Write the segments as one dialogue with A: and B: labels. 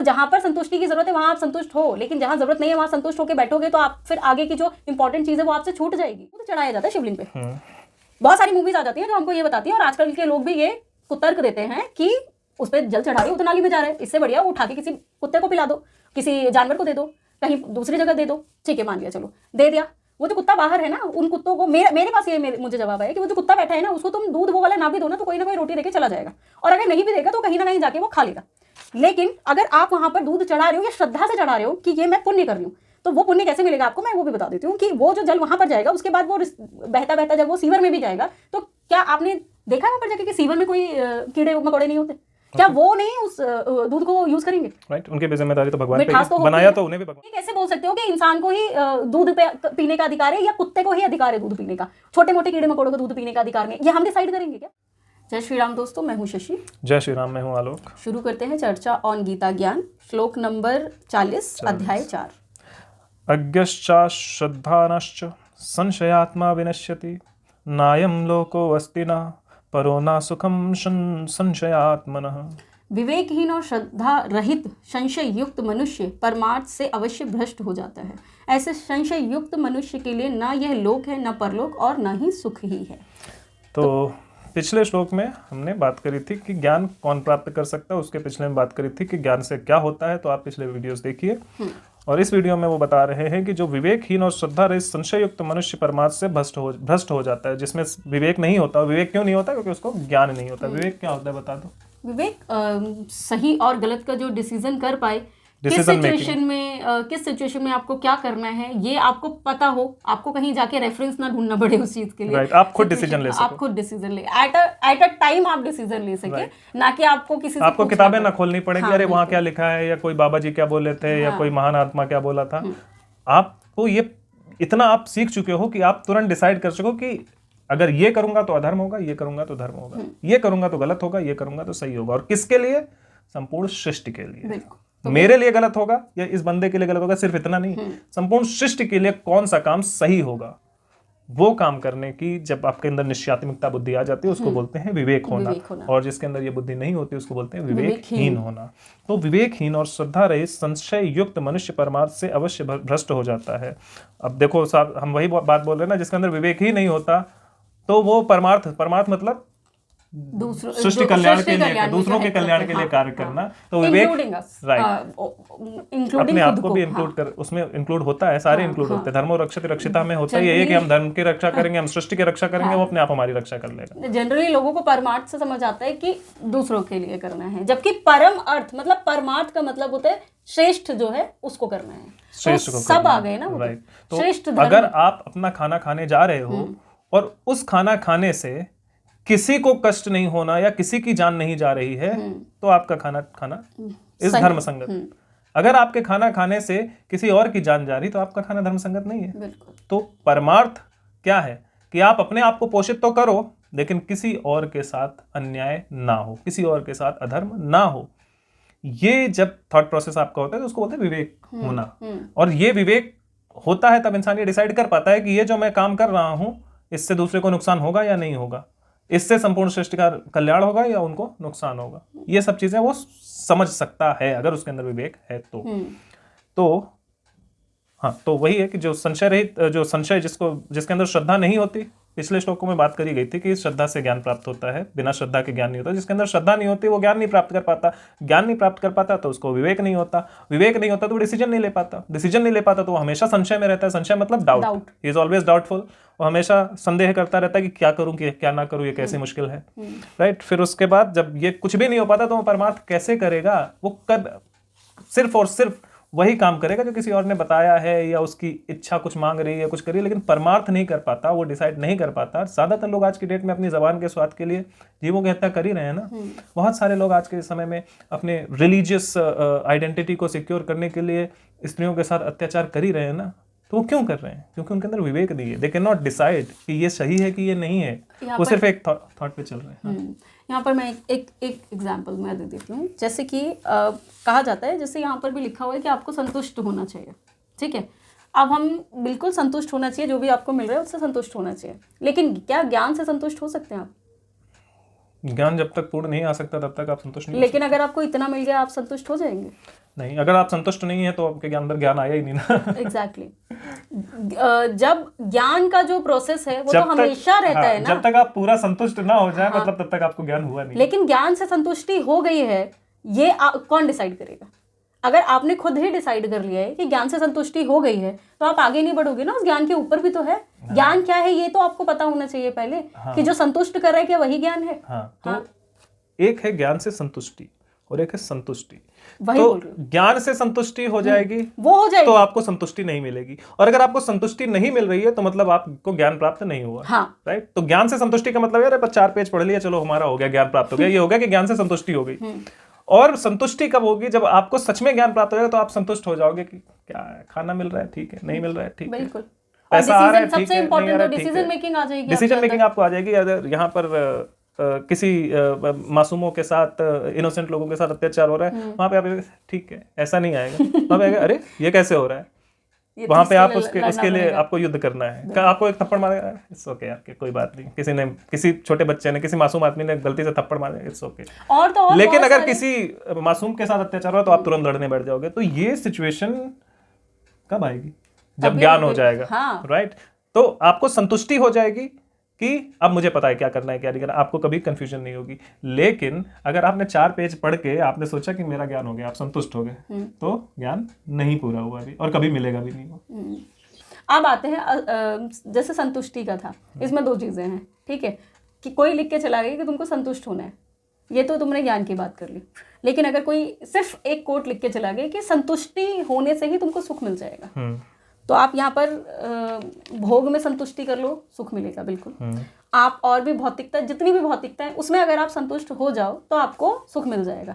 A: जहां पर संतुष्टि की जरूरत है वहां आप संतुष्ट हो, लेकिन जहां जरूरत नहीं है वहां संतुष्ट होकर बैठोगे तो आप फिर आगे की जो इंपॉर्टेंट चीज है वो आपसे छूट जाएगी। तो चढ़ाया जाता है शिवलिंग पे। बहुत सारी मूवीज आ जाती है जो हमको ये बताती है, और आजकल के लोग भी ये कुतर्क देते हैं कि उस पर जल चढ़ा रही हो तो नाली में जा रहा है, इससे बढ़िया उठा के किसी कुत्ते को पिला दो, किसी जानवर को दे दो, कहीं दूसरी जगह दे दो। ठीक है, मान लिया, चलो दे दिया। वो जो कुत्ता बाहर है ना, उन कुत्तों को मेरे पास ये मुझे जवाब है कि वो जो कुत्ता बैठा है ना, उसको तुम दूध वो वाला ना भी दो ना तो कोई ना कोई रोटी देके चला जाएगा, और अगर नहीं भी देगा तो कहीं ना कहीं जाके वो खा लेगा। लेकिन अगर आप वहां पर दूध चढ़ा रहे हो या श्रद्धा से चढ़ा रहे हो कि ये मैं पुण्य कर रही हूँ, तो वो पुण्य कैसे मिलेगा आपको, मैं वो भी बता देती हूँ कि वो जो जल वहां पर जाएगा उसके बाद वो बहता बहता जब वो सीवर में भी जाएगा, तो क्या आपने देखा वहां पर जाके कि सीवर में कोई कीड़े मकोड़े नहीं होते? क्या वो नहीं उस दूध को यूज करेंगे?
B: राइट, उनकी भी जिम्मेदारी तो भगवान पे
A: मिठास तो
B: बनाया तो उन्हें भी भगवान।
A: कैसे बोल सकते हो कि इंसान को ही दूध पीने का अधिकार है या कुत्ते को ही अधिकार है दूध पीने का? छोटे मोटे कीड़े मकोड़ों को दूध पीने का अधिकार नहीं, ये हम डिसाइड करेंगे क्या? जय श्री राम दोस्तों, मैं हूं शशि।
B: जय श्री राम, मैं हूं आलोक।
A: शुरू करते हैं चर्चा ऑन गीता ज्ञान, श्लोक नंबर 40, अध्याय 4।
B: अज्ञश्चा श्रद्धानश्च संशयात्मा विनश्यति, नायं लोको अस्ति न परो न सुखम संशयात्मनः।
A: विवेकहीन और श्रद्धा रहित संशय युक्त मनुष्य परमार्थ से अवश्य भ्रष्ट हो जाता है। ऐसे संशय युक्त मनुष्य के लिए न यह लोक है, न परलोक, और न ही सुख ही है।
B: तो पिछले श्लोक में हमने बात करी थी कि ज्ञान कौन प्राप्त कर सकता है, उसके पिछले में बात करी थी कि ज्ञान से क्या होता है, तो आप पिछले वीडियोस देखिए। और इस वीडियो में वो बता रहे हैं कि जो विवेकहीन और श्रद्धा रहित संशय युक्त मनुष्य परमार्थ से भ्रष्ट हो जाता है, जिसमें विवेक नहीं होता। विवेक क्यों नहीं होता? क्योंकि उसको ज्ञान नहीं होता। विवेक क्या होता है बता दो।
A: विवेक सही और गलत का जो डिसीजन कर पाए, किस सिचुएशन में आपको क्या करना है ये आपको पता हो, आपको कहीं जाके रेफरेंस ना ढूंढना पड़े उस चीज के लिए।
B: राइट, आप खुद डिसीजन ले सको।
A: आप खुद डिसीजन ले एट अ टाइम आप डिसीजन ले सके, ना कि आपको किसी से
B: आपको किताबें ना खोलनी पड़ेगी। अरे वहां क्या लिखा है, या कोई बाबा जी क्या बोले थे, या कोई महान आत्मा क्या बोला था। आपको ये इतना आप सीख चुके हो कि आप तुरंत डिसाइड कर सको कि अगर ये करूंगा तो अधर्म होगा, ये करूंगा तो धर्म होगा, ये करूंगा तो गलत होगा, ये करूंगा तो सही होगा। और किसके लिए? संपूर्ण सृष्टि के लिए। तो मेरे लिए गलत होगा या इस बंदे के लिए गलत होगा, सिर्फ इतना नहीं, संपूर्ण सृष्टि के लिए कौन सा काम सही होगा, वो काम करने की जब आपके अंदर निश्चयात्मकता बुद्धि आ जाती है उसको बोलते हैं विवेक होना। और जिसके अंदर ये बुद्धि नहीं होती उसको बोलते हैं विवेकहीन होना। तो विवेकहीन और श्रद्धा रहित संशय युक्त मनुष्य परमार्थ से अवश्य भ्रष्ट हो जाता है। अब देखो साहब, हम वही बात बोल रहे हैं ना, जिसके अंदर विवेक ही नहीं होता तो वो परमार्थ मतलब सृष्टि कल्याण के लिए, दूसरों के कल्याण के लिए कार्य करना। तो विवेक राइट, अपने आप को भी इंक्लूड कर, उसमें इंक्लूड होता है, सारे इंक्लूड होते हैं। धर्मो रक्षति रक्षिता में होता है ये कि हम धर्म की रक्षा करेंगे, हम सृष्टि की रक्षा करेंगे, वो अपने आप हमारी रक्षा कर लेगा।
A: जनरली लोगों को परमार्थ से समझ आता है कि दूसरों के लिए करना है, जबकि परम अर्थ मतलब परमार्थ का मतलब होता है श्रेष्ठ जो है उसको करना है। श्रेष्ठ को सब आ गए ना, राइट।
B: तो अगर आप अपना खाना खाने जा रहे हो और उस खाना खाने से किसी को कष्ट नहीं होना या किसी की जान नहीं जा रही है, तो आपका खाना इस धर्म संगत। अगर आपके खाना खाने से किसी और की जान जा रही तो आपका खाना धर्म संगत नहीं है। तो परमार्थ क्या है कि आप अपने आप को पोषित तो करो, लेकिन किसी और के साथ अन्याय ना हो, किसी और के साथ अधर्म ना हो। ये जब थॉट प्रोसेस आपका होता है तो उसको बोलते हैं विवेक होना। और ये विवेक होता है तब इंसान ये डिसाइड कर पाता है कि ये जो मैं काम कर रहा हूं इससे दूसरे को नुकसान होगा या नहीं होगा, इससे संपूर्ण सृष्टि का कल्याण होगा या उनको नुकसान होगा। ये सब चीजें वो समझ सकता है अगर उसके अंदर विवेक है तो हाँ, तो वही है कि जो संशय रहित, जो संशय जिसके अंदर श्रद्धा नहीं होती, पिछले श्लोकों में बात करी गई थी कि श्रद्धा से ज्ञान प्राप्त होता है, बिना श्रद्धा के ज्ञान नहीं होता। जिसके अंदर श्रद्धा नहीं होती वो ज्ञान नहीं प्राप्त कर पाता, ज्ञान नहीं प्राप्त कर पाता तो उसको विवेक नहीं होता, विवेक नहीं होता तो वो डिसीजन नहीं ले पाता, डिसीजन नहीं ले पाता तो वो हमेशा संशय में रहता है। संशय मतलब doubt, he is always doubtful. वो हमेशा संदेह करता रहता है कि क्या करूं कि क्या ना करूं, ये कैसी मुश्किल है, राइट। फिर उसके बाद जब ये कुछ भी नहीं हो पाता तो वो परमार्थ कैसे करेगा? वो कब सिर्फ और सिर्फ वही काम करेगा जो किसी और ने बताया है या उसकी इच्छा कुछ मांग रही है, कुछ कर रही है, लेकिन परमार्थ नहीं कर पाता, वो डिसाइड नहीं कर पाता। ज्यादातर लोग आज की डेट में अपनी जबान के स्वाद के लिए जीवों की हत्या कर ही रहे हैं ना। बहुत सारे लोग आज के समय में अपने रिलीजियस आइडेंटिटी को सिक्योर करने के लिए स्त्रियों के साथ अत्याचार कर ही रहे हैं ना। तो वो क्यों कर रहे हैं? क्योंकि उनके अंदर विवेक नहीं है। दे कैन नॉट डिसाइड कि ये सही है कि ये नहीं है, वो सिर्फ एक थॉट पे चल रहे हैं।
A: यहाँ पर मैं एक एग्जाम्पल मैं दे देती हूँ। जैसे कि कहा जाता है, जैसे यहाँ पर भी लिखा हुआ है कि आपको संतुष्ट होना चाहिए, ठीक है। अब हम बिल्कुल संतुष्ट होना चाहिए, जो भी आपको मिल रहा है उससे संतुष्ट होना चाहिए, लेकिन क्या ज्ञान से संतुष्ट हो सकते हैं आप?
B: ज्ञान जब तक पूर्ण नहीं आ सकता तब तक आप संतुष्ट नहीं
A: लेकिन अगर आपको इतना मिल गया आप संतुष्ट हो जाएंगे?
B: नहीं, अगर आप संतुष्ट नहीं है तो आपके अंदर ज्ञान आया ही नहीं ना।
A: एग्जैक्टली जब ज्ञान का जो प्रोसेस है वो तो हमेशा रहता है ना।
B: जब तक आप पूरा संतुष्ट ना हो जाए मतलब तब तक आपको ज्ञान हुआ नहीं।
A: लेकिन ज्ञान से संतुष्टि हो गई है ये कौन डिसाइड करेगा? अगर आपने खुद ही डिसाइड कर लिया है कि ज्ञान से संतुष्टि हो गई है तो आप आगे नहीं बढ़ोगे ना। उस ज्ञान के ऊपर भी तो है। ज्ञान क्या है ये तो आपको पता होना चाहिए पहले कि जो संतुष्ट कर रहा है क्या वही ज्ञान है?
B: तो एक है ज्ञान से संतुष्टि और एक है संतुष्टि।
A: वही
B: तो ज्ञान से संतुष्टि हो जाएगी
A: वो हो जाएगी
B: तो आपको संतुष्टि नहीं मिलेगी, और अगर आपको संतुष्टि नहीं मिल रही है तो मतलब आपको ज्ञान प्राप्त नहीं हुआ। राइट। तो ज्ञान से संतुष्टि का मतलब यार 4 पेज पढ़ लिया चलो हमारा हो गया, ज्ञान प्राप्त हो गया। ये हो गया कि ज्ञान से संतुष्टि हो गई। और संतुष्टि कब होगी? जब आपको सच में ज्ञान प्राप्त हो जाएगा तो आप संतुष्ट हो जाओगे कि क्या है, खाना मिल रहा है ठीक है, नहीं मिल रहा है ठीक है, पैसा आ रहा है ठीक है, नहीं आ रहा है ठीक है।
A: डिसीजन मेकिंग आ जाएगी,
B: डिसीजन मेकिंग आपको आ जाएगी। अगर यहाँ पर किसी मासूमों के साथ, इनोसेंट लोगों के साथ अत्याचार हो रहा है, वहां पे आप ठीक है ऐसा नहीं आएगा, वहां पे आएगा अरे ये कैसे हो रहा है, वहां पे आप उसके लिए आपको युद्ध करना है। आपको एक थप्पड़ मारेगा, इट्स ओके यार कोई बात नहीं, किसी छोटे बच्चे ने, किसी मासूम आदमी ने गलती से थप्पड़ मारे, इट्स ओके।
A: और तो और
B: लेकिन अगर किसी मासूम के साथ अत्याचार हो तो आप तुरंत लड़ने बैठ जाओगे। तो ये सिचुएशन कब आएगी? जब ज्ञान हो जाएगा। राइट। तो आपको संतुष्टि हो जाएगी कि अब मुझे पता है क्या करना है क्या नहीं करना, आपको कभी कंफ्यूजन नहीं होगी। लेकिन अगर आपने 4 पेज पढ़ के आपने सोचा कि मेरा ज्ञान हो गया, आप संतुष्ट हो गए, तो ज्ञान नहीं पूरा हुआ अभी और कभी मिलेगा भी नहीं।
A: अब आते हैं जैसे संतुष्टि का था, इसमें 2 चीजें हैं, ठीक है, कि कोई लिख के चला गया कि तुमको संतुष्ट होना है, ये तो तुमने ज्ञान की बात कर ली। लेकिन अगर कोई सिर्फ एक कोट लिख के चला गया कि संतुष्टि होने से ही तुमको सुख मिल जाएगा, तो आप यहाँ पर भोग में संतुष्टि कर लो, सुख मिलेगा बिल्कुल। आप और भी भौतिकता, जितनी भी भौतिकता है उसमें अगर आप संतुष्ट हो जाओ तो आपको सुख मिल जाएगा।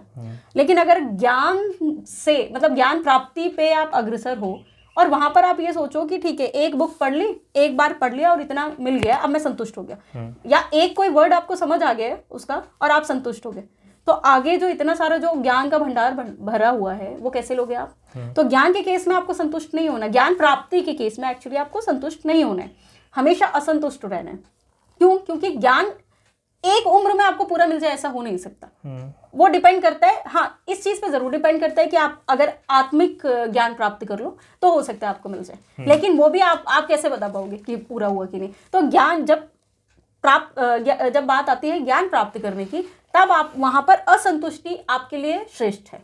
A: लेकिन अगर ज्ञान से मतलब ज्ञान प्राप्ति पे आप अग्रसर हो और वहां पर आप ये सोचो कि ठीक है एक बुक पढ़ ली, एक बार पढ़ लिया और इतना मिल गया, अब मैं संतुष्ट हो गया, या एक कोई वर्ड आपको समझ आ गया उसका और आप संतुष्ट हो गए, तो आगे जो इतना सारा जो ज्ञान का भंडार भरा हुआ है वो कैसे लोगे आप? तो ज्ञान के केस में आपको संतुष्ट नहीं होना, ज्ञान प्राप्ति के केस में एक्चुअली आपको संतुष्ट नहीं होना है, हमेशा असंतुष्ट रहना है। क्यों? क्योंकि ज्ञान एक उम्र में आपको पूरा मिल जाए ऐसा हो नहीं सकता। वो डिपेंड करता है, हाँ इस चीज पे जरूर डिपेंड करता है कि आप अगर आत्मिक ज्ञान प्राप्त कर लो तो हो सकता है आपको मिल जाए, लेकिन वो भी आप कैसे बता पाओगे कि पूरा हुआ कि नहीं? तो ज्ञान जब बात आती है ज्ञान प्राप्त करने की, तब आप वहां पर असंतुष्टि आपके लिए श्रेष्ठ है,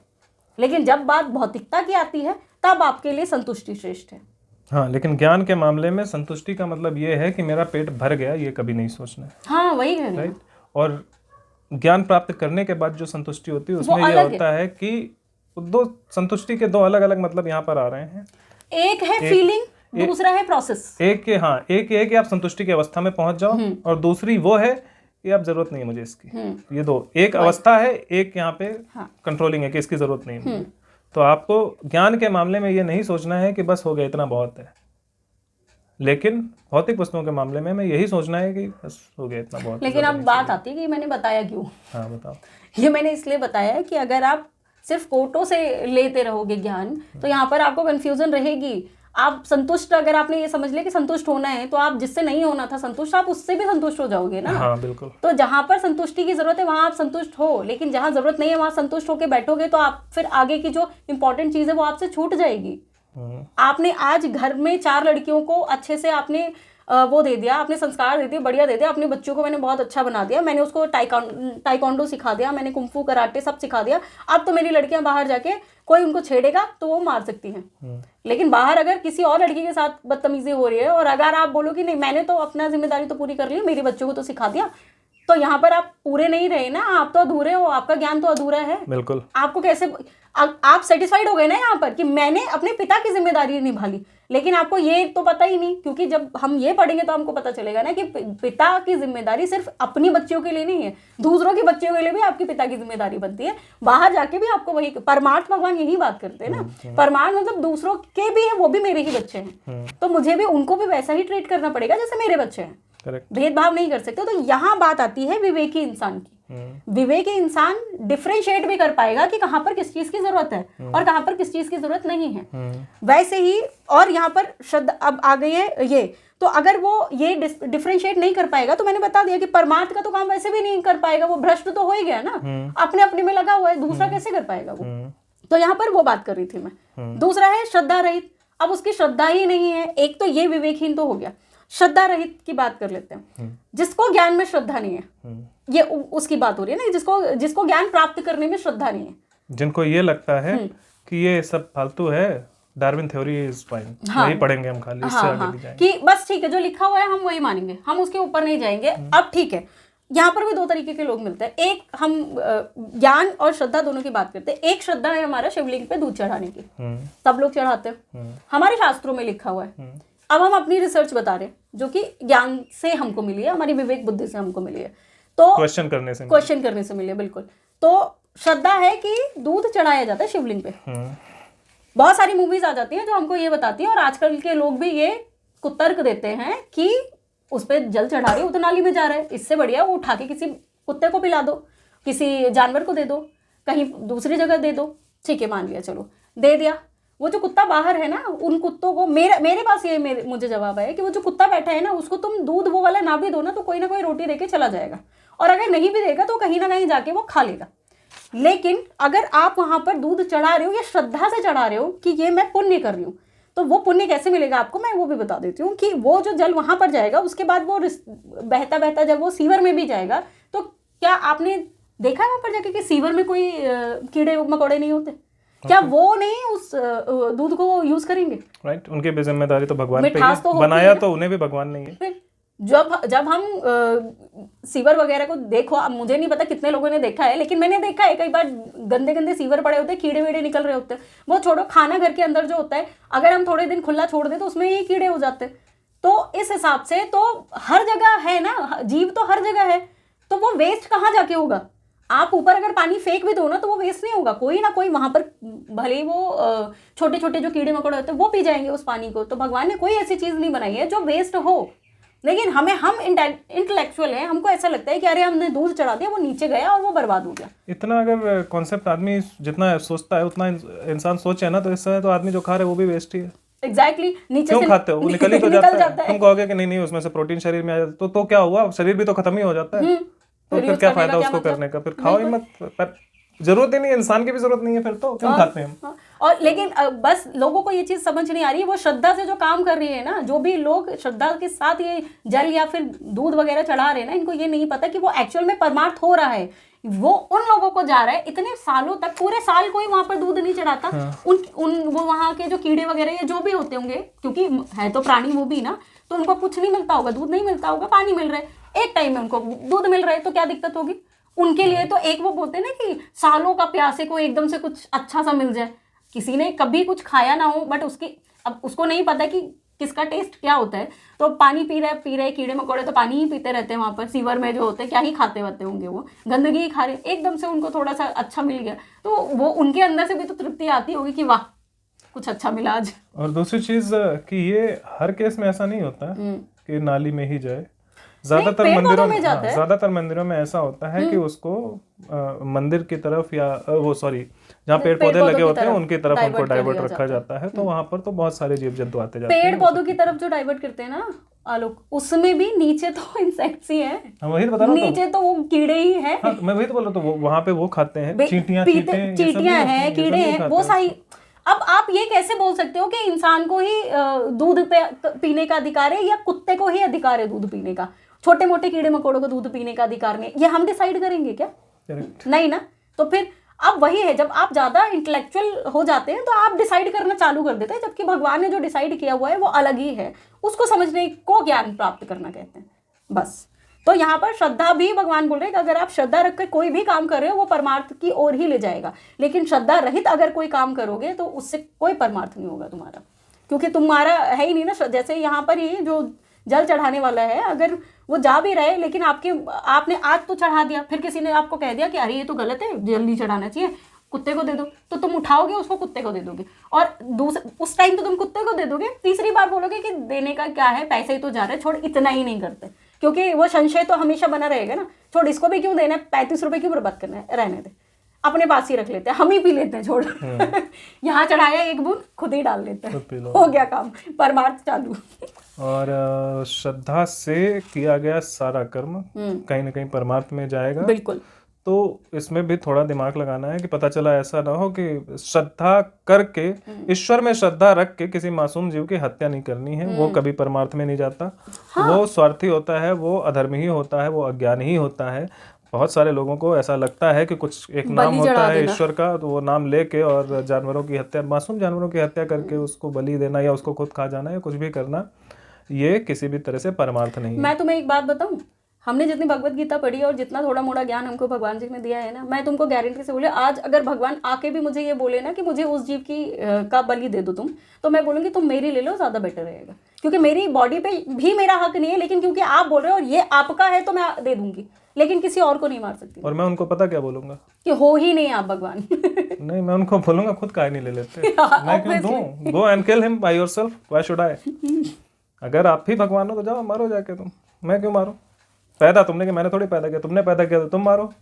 A: लेकिन जब बात भौतिकता की आती है तब आपके लिए संतुष्टि श्रेष्ठ है।
B: हाँ, लेकिन ज्ञान के मामले में संतुष्टि का मतलब ये है कि मेरा पेट भर गया, ये कभी नहीं सोचना है।
A: हाँ वही है।
B: राइट। और ज्ञान प्राप्त करने के बाद जो संतुष्टि होती है उसमें ये होता है कि संतुष्टि के 2 अलग अलग मतलब यहाँ पर आ रहे हैं। एक
A: है फीलिंग, दूसरा है प्रोसेस।
B: एक ये है कि आप संतुष्टि की अवस्था में पहुंच जाओ, और दूसरी वो है कि अब जरूरत नहीं है मुझे इसकी। ये 2, एक अवस्था है, एक यहाँ पे कंट्रोलिंग है कि इसकी जरूरत नहीं है। तो आपको ज्ञान के मामले में ये नहीं सोचना है कि बस हो गया इतना बहुत है, लेकिन भौतिक वस्तुओं के मामले में हमें यही सोचना है कि बस हो गया इतना बहुत।
A: लेकिन अब बात आती है कि मैंने बताया क्यों।
B: हाँ बताओ।
A: ये मैंने इसलिए बताया है कि अगर आप सिर्फ कोटों से लेते रहोगे ज्ञान तो यहाँ पर आपको कंफ्यूजन रहेगी। आप संतुष्ट, अगर आपने ये समझ लिया कि संतुष्ट होना है तो आप जिससे नहीं होना था संतुष्ट, आप उससे भी संतुष्ट हो जाओगे ना।
B: हाँ बिल्कुल।
A: तो जहां पर संतुष्टि की जरूरत है वहां आप संतुष्ट हो, लेकिन जहां जरूरत नहीं है वहां संतुष्ट होकर बैठोगे तो आप फिर आगे की जो इंपॉर्टेंट चीज है वो आपसे छूट जाएगी। आपने आज घर में 4 लड़कियों को अच्छे से आपने वो दे दिया, आपने संस्कार दे दिए, बढ़िया दे दिया, अपने बच्चों को मैंने बहुत अच्छा बना दिया, मैंने उसको टाइकोंडो सिखा दिया, मैंने कुंफू कराटे सब सिखा दिया। अब तो मेरी लड़कियां बाहर जाके कोई उनको छेड़ेगा तो वो मार सकती हैं, लेकिन बाहर अगर किसी और लड़की के साथ बदतमीजी हो रही है और अगर आप बोलो कि नहीं मैंने तो अपना जिम्मेदारी तो पूरी कर ली, मेरे बच्चों को तो सिखा दिया, तो यहाँ पर आप पूरे नहीं रहे ना, आप तो अधूरे हो, आपका ज्ञान तो अधूरा है।
B: बिल्कुल।
A: आपको कैसे आप सेटिस्फाइड हो गए ना यहाँ पर कि मैंने अपने पिता की जिम्मेदारी निभा ली, लेकिन आपको ये तो पता ही नहीं, क्योंकि जब हम ये पढ़ेंगे तो हमको पता चलेगा ना कि पिता की जिम्मेदारी सिर्फ अपनी बच्चियों के लिए नहीं है, दूसरों की बच्चियों के लिए भी आपकी पिता की जिम्मेदारी बनती है। बाहर जाके भी आपको वही, परमार्थ भगवान यही बात करते हैं ना, परमार्थ मतलब दूसरों के भी है, वो भी मेरे ही बच्चे हैं, तो मुझे भी उनको भी वैसा ही ट्रीट करना पड़ेगा जैसे मेरे बच्चे हैं, भेदभाव नहीं कर सकते। तो यहाँ बात आती है विवेकी इंसान की विवेकी इंसान डिफरेंशिएट भी कर पाएगा कि कहाँ पर किस चीज की जरूरत है और कहाँ पर किस चीज की जरूरत नहीं है। वैसे ही और यहाँ पर श्रद्धा अब आ गई है ये, तो अगर वो ये डिफरेंशिएट नहीं कर पाएगा तो मैंने बता दिया कि परमार्थ का तो काम वैसे भी नहीं कर पाएगा, वो भ्रष्ट तो हो ही गया ना, अपने अपने में लगा हुआ है, दूसरा कैसे कर पाएगा वो। तो यहाँ पर वो बात कर रही थी मैं। दूसरा है श्रद्धा रहित, अब उसकी श्रद्धा ही नहीं है, एक तो ये विवेकहीन तो हो गया। श्रद्धा रहित की बात कर लेते हैं, जिसको ज्ञान में श्रद्धा नहीं है, ये उसकी बात हो रही है ना, जिसको ज्ञान प्राप्त करने में श्रद्धा नहीं है,
B: जिनको ये लगता है कि ये सब फालतू है, डार्विन थ्योरी इज फाइन, वही पढ़ेंगे हम खाली, इससे आगे नहीं जाएंगे,
A: कि बस ठीक है जो लिखा हुआ है हम वही मानेंगे, हम उसके ऊपर नहीं जाएंगे। अब ठीक है, यहाँ पर भी दो तरीके के लोग मिलते हैं। एक, हम ज्ञान और श्रद्धा दोनों की बात करते हैं। एक श्रद्धा है हमारा शिवलिंग पे दूध चढ़ाने की, सब लोग चढ़ाते हैं, हमारे शास्त्रों में लिखा हुआ है। अब हम अपनी रिसर्च बता रहे हैं जो कि ज्ञान से हमको मिली है, हमारी विवेक बुद्धि से हमको मिली है, तो क्वेश्चन करने से मिली है, बिल्कुल। तो श्रद्धा है कि दूध चढ़ाया जाता है शिवलिंग पे। बहुत सारी मूवीज आ जाती हैं जो हमको ये बताती हैं, और आजकल के लोग भी ये कुतर्क देते हैं कि उस पर जल चढ़ा रहे हो तो नाली में जा रहा है, इससे बढ़िया वो उठा के किसी कुत्ते को पिला दो, किसी जानवर को दे दो, कहीं दूसरी जगह दे दो, ठीक है मान लिया, चलो दे दिया। वो जो कुत्ता बाहर है ना, उन कुत्तों को मेरे पास ये मुझे जवाब है कि वो जो कुत्ता बैठा है ना, उसको तुम दूध वो वाला ना भी दो ना, तो कोई ना कोई रोटी देके चला जाएगा, और अगर नहीं भी देगा तो कहीं ना कहीं जाके वो खा लेगा। लेकिन अगर आप वहां पर दूध चढ़ा रहे हो या श्रद्धा से चढ़ा रहे हो कि ये मैं पुण्य कर रही हूँ, तो वो पुण्य कैसे मिलेगा आपको, मैं वो भी बता देती हूँ कि वो जो जल वहां पर जाएगा, उसके बाद वो बहता बहता जब वो सीवर में भी जाएगा, तो क्या आपने देखा है वहां पर जाके कि सीवर में कोई कीड़े मकोड़े नहीं होते? क्या वो नहीं उस दूध को यूज करेंगे?
B: राइट, उनकी भी जिम्मेदारी तो भगवान पे है, तो बनाया तो उन्हें भी भगवान नहीं है।
A: जब हम सीवर वगैरह को देखो, अब मुझे नहीं पता कितने लोगों ने देखा है, लेकिन मैंने देखा है कई बार गंदे गंदे सीवर पड़े होते हैं, कीड़े वीड़े निकल रहे होते हैं। वो छोड़ो, खाना घर के अंदर जो होता है, अगर हम थोड़े दिन खुला छोड़ दें तो उसमें ही कीड़े हो जाते हैं। तो इस हिसाब से तो हर जगह है ना, जीव तो हर जगह है, तो वो वेस्ट कहाँ जाके होगा? आप ऊपर अगर पानी फेंक भी दो ना, तो वो वेस्ट नहीं होगा, कोई ना कोई वहां पर, भले ही वो छोटे छोटे जो कीड़े मकोड़े होते हैं वो पी जाएंगे उस पानी को। तो भगवान ने कोई ऐसी चीज नहीं बनाई है जो वेस्ट हो। लेकिन हम इंटेलेक्चुअल हैं, हमको ऐसा लगता है कि अरे हमने दूध चढ़ा दिया, वो नीचे गया और वो बर्बाद हो गया।
B: इतना अगर कॉन्सेप्ट आदमी जितना सोचता है उतना इंसान सोचे ना, तो इससे तो आदमी जो खा रहे है वो भी वेस्ट ही है।
A: एग्जैक्टली, नीचे
B: क्यों खाते हो? वो निकल ही तो जाता है। तुम कहोगे कि नहीं उसमें से प्रोटीन शरीर में आ जाता, तो क्या हुआ? शरीर भी तो खत्म ही हो जाता है, तो फिर क्या फायदा उसको करने का? फिर खाओ ही मत, पर जरूरत ही नहीं, इंसान की भी जरूरत नहीं है, फिर तो क्यों खाते हैं हम?
A: और लेकिन बस लोगों को ये चीज समझ नहीं आ रही है, वो श्रद्धा से जो काम कर रही है ना, जो भी लोग श्रद्धा के साथ ये जल या फिर दूध वगैरह चढ़ा रहे हैं ना, इनको ये नहीं पता कि वो एक्चुअल में परमार्थ हो रहा है। वो उन लोगों को जा रहा है, इतने सालों तक, पूरे साल कोई वहां पर दूध नहीं चढ़ाता। वो वहां के जो कीड़े वगैरह या जो भी होते होंगे, क्योंकि है तो प्राणी वो भी ना, तो उनको कुछ नहीं मिलता होगा, दूध नहीं मिलता होगा, पानी मिल रहा है, एक टाइम में उनको दूध मिल रहा है, तो क्या दिक्कत होगी उनके लिए? तो एक वो बोलते हैं ना कि सालों का प्यासे को एकदम से कुछ अच्छा सा मिल जाए। किसी ने कभी कुछ खाया ना हो, बट अब उसको नहीं पता कि किसका टेस्ट क्या होता है, तो पानी पी रहे कीड़े मकोड़े तो पानी ही पीते रहते हैं वहां पर, सीवर में जो होते हैं, क्या ही खाते रहते होंगे, वो गंदगी ही खा रहे, एकदम से उनको थोड़ा सा अच्छा मिल गया, तो वो उनके अंदर से भी तो तृप्ति आती होगी कि वाह कुछ अच्छा मिला आज।
B: और दूसरी चीज कि ये हर केस में ऐसा नहीं होता कि नाली में ही जाए। ज्यादातर मंदिरों में ऐसा होता है कि उसको मंदिर की तरफ या जहाँ पेड़ पौधे लगे होते हैं उनकी तरफ उनको डाइवर्ट रखा जाता है, तो वहां पर तो बहुत सारे जीव जंतु आते जाते हैं।
A: पेड़ पौधों की तरफ जो डाइवर्ट करते हैं ना आलोक, उसमें भी नीचे तो इंसेक्ट्स ही है,
B: वही तो बता रहा हूं,
A: नीचे तो वो कीड़े ही हैं।
B: मैं वही तो बोल रहा हूँ, वहां पे वो खाते हैं, चींटियां
A: हैं, कीड़े हैं, वो सारी। अब आप ये कैसे बोल सकते हो कि इंसान को ही दूध पीने का अधिकार है या कुत्ते को ही अधिकार है दूध पीने का? छोटे मोटे कीड़े मकोड़ों को दूध पीने का अधिकार नहीं, ये हम डिसाइड करेंगे क्या? नहीं ना। तो फिर अब वही है, जब आप ज्यादा इंटेलेक्चुअल हो जाते हैं तो आप डिसाइड करना चालू कर देते हैं, जबकि भगवान ने जो डिसाइड किया हुआ है वो अलग ही है, उसको समझने को ज्ञान प्राप्त करना कहते हैं बस। तो यहाँ पर श्रद्धा भी भगवान बोल रहे हैं कि अगर आप श्रद्धा रखकर कोई भी काम कर रहे हो वो परमार्थ की ओर ही ले जाएगा, लेकिन श्रद्धा रहित अगर कोई काम करोगे तो उससे कोई परमार्थ नहीं होगा तुम्हारा, क्योंकि तुम्हारा है ही नहीं ना। जैसे यहाँ पर ही जो जल चढ़ाने वाला है, अगर वो जा भी रहे लेकिन आपने आज तो चढ़ा दिया, फिर किसी ने आपको कह दिया कि अरे ये तो गलत है, जल नहीं चढ़ाना चाहिए, कुत्ते को दे दो, तो तुम उठाओगे उसको, कुत्ते को दे दोगे, और उस टाइम तो तुम कुत्ते को दे दोगे, तीसरी बार बोलोगे कि देने का क्या है, पैसे ही तो जा रहे, छोड़, इतना ही नहीं करते, क्योंकि वो संशय तो हमेशा बना रहेगा ना। छोड़, इसको भी क्यों देना है, 35 रुपए क्यों बर्बाद करना है, रहने दे, अपने पास ही रख लेते हैं, हम ही पी लेते हैं, छोड़। यहाँ चढ़ाया एक बूंद, खुद ही डाल लेते हैं, हो गया काम, परमार्थ चालू।
B: और श्रद्धा से किया गया सारा कर्म कहीं ना कहीं परमार्थ में जाएगा।
A: बिल्कुल।
B: तो इसमें भी थोड़ा दिमाग लगाना है कि पता चला ऐसा ना हो कि श्रद्धा करके, ईश्वर में श्रद्धा रख के किसी मासूम जीव की हत्या नहीं करनी है, वो कभी परमार्थ में नहीं जाता। वो स्वार्थी होता है, वो अधर्मी ही होता है, वो अज्ञानी ही होता है। बहुत सारे लोगों को ऐसा लगता है कि कुछ एक नाम होता है ईश्वर का, तो वो नाम लेके और जानवरों की हत्या, मासूम जानवरों की हत्या करके उसको बलि देना या उसको खुद खा जाना या कुछ भी करना, ये किसी भी तरह से परमार्थ नहीं है।
A: मैं तुम्हें एक बात बताऊं, हमने जितनी भगवत गीता पढ़ी और जितना थोड़ा मोड़ा ज्ञान हमको भगवान जी ने दिया है ना, मैं तुमको गारंटी से बोले, आज अगर भगवान आके भी मुझे ये बोले ना कि मुझे उस जीव की का बलि दे दो तुम, तो मैं बोलूँगी तुम मेरी ले लो, ज़्यादा बेटर रहेगा। क्योंकि मेरी बॉडी पे भी मेरा हक नहीं है, लेकिन क्योंकि आप बोल रहे हो और ये आपका है तो मैं दे दूंगी, लेकिन किसी और को नहीं मार सकती।
B: और मैं उनको पता क्या बोलूंगा
A: कि हो ही नहीं आप भगवान।
B: नहीं, मैं उनको बोलूंगा खुद काहे नहीं ले लेते, मैं क्यों दूं, go and kill him by yourself, why should I. अगर आप ही भगवान हो तो जाओ मारो जाके तुम, मैं क्यों मारूं। पैदा तुमने किया, मैंने थोड़ी पैदा किया, तुमने पैदा किया तो तुम मारो।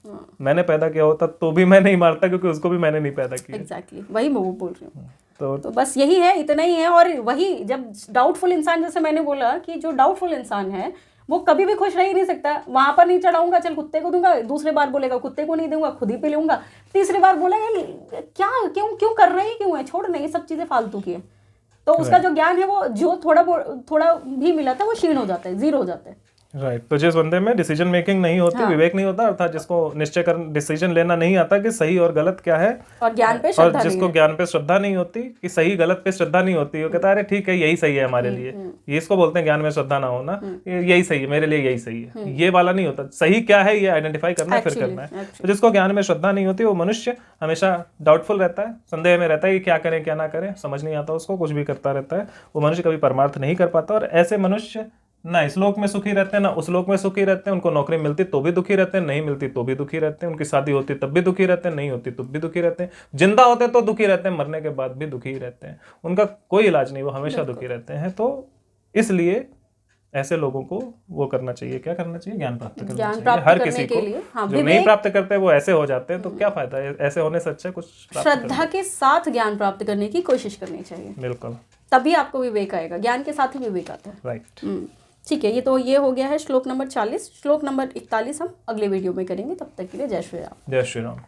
B: मैंने पैदा किया होता तो भी मैं नहीं मारता, क्योंकि उसको भी मैंने नहीं पैदा किया।
A: एग्जैक्टली, वही मैं वो बोल रही हूँ।
B: तो
A: बस यही है, इतना ही है। और वही जब डाउटफुल इंसान, जैसे मैंने बोला कि जो डाउटफुल इंसान है वो कभी भी खुश रह ही नहीं सकता। वहां पर नहीं चढ़ाऊंगा, चल कुत्ते को दूंगा, दूसरे बार बोलेगा कुत्ते को नहीं दूंगा, खुद ही पी लूंगा, तीसरी बार बोलेगा क्या क्यों कर रहे हैं, क्यों है, छोड़, नहीं, ये सब चीजें फालतू की है। तो उसका जो ज्ञान है, वो जो थोड़ा भी मिला था वो क्षीण हो जाता है, जीरो हो जाता है।
B: राइट। तो जिस बंदे में डिसीजन मेकिंग नहीं होती, विवेक नहीं होता, अर्थात जिसको निश्चय कर डिसीजन लेना नहीं आता कि सही और गलत क्या है,
A: और ज्ञान पे
B: और
A: श्रद्धा
B: जिसको ज्ञान पे श्रद्धा नहीं होती कि सही गलत पे श्रद्धा नहीं होती, वो कहता है अरे ठीक है यही सही है हमारे लिए, ये इसको बोलते हैं ज्ञान में श्रद्धा ना होना, यही सही है मेरे लिए, यही सही है। ये वाला नहीं होता, सही क्या है ये आइडेंटिफाई करना है, फिर करना है। तो जिसको ज्ञान में श्रद्धा नहीं होती, वो मनुष्य हमेशा डाउटफुल रहता है, संदेह में रहता है कि क्या करें क्या ना करें, समझ नहीं आता उसको, कुछ भी करता रहता है। वो मनुष्य कभी परमार्थ नहीं कर पाता। और ऐसे मनुष्य ना इस लोक में सुखी रहते हैं, ना उस लोक में सुखी रहते हैं। उनको नौकरी मिलती तो भी दुखी रहते हैं, नहीं मिलती तो भी दुखी रहते हैं। उनकी शादी होती तब भी दुखी रहते हैं, नहीं होती तब भी दुखी रहते हैं। जिंदा होते तो दुखी रहते हैं, मरने के बाद भी दुखी रहते हैं। उनका कोई इलाज नहीं, वो हमेशा दुखी रहते हैं। तो इसलिए ऐसे लोगों को वो करना चाहिए, क्या करना चाहिए, ज्ञान प्राप्त करना चाहिए। हर किसी को जो नहीं प्राप्त करते वो ऐसे हो जाते हैं, तो क्या फायदा है, ऐसे होने से अच्छा कुछ
A: श्रद्धा के साथ ज्ञान प्राप्त करने की कोशिश करनी चाहिए।
B: बिल्कुल,
A: तभी आपको विवेक आएगा, ज्ञान के साथ ही विवेक आता है।
B: राइट।
A: ठीक है, ये हो गया है श्लोक नंबर 40। श्लोक नंबर 41 हम अगले वीडियो में करेंगे। तब तक के लिए जय श्री राम।
B: जय श्री राम।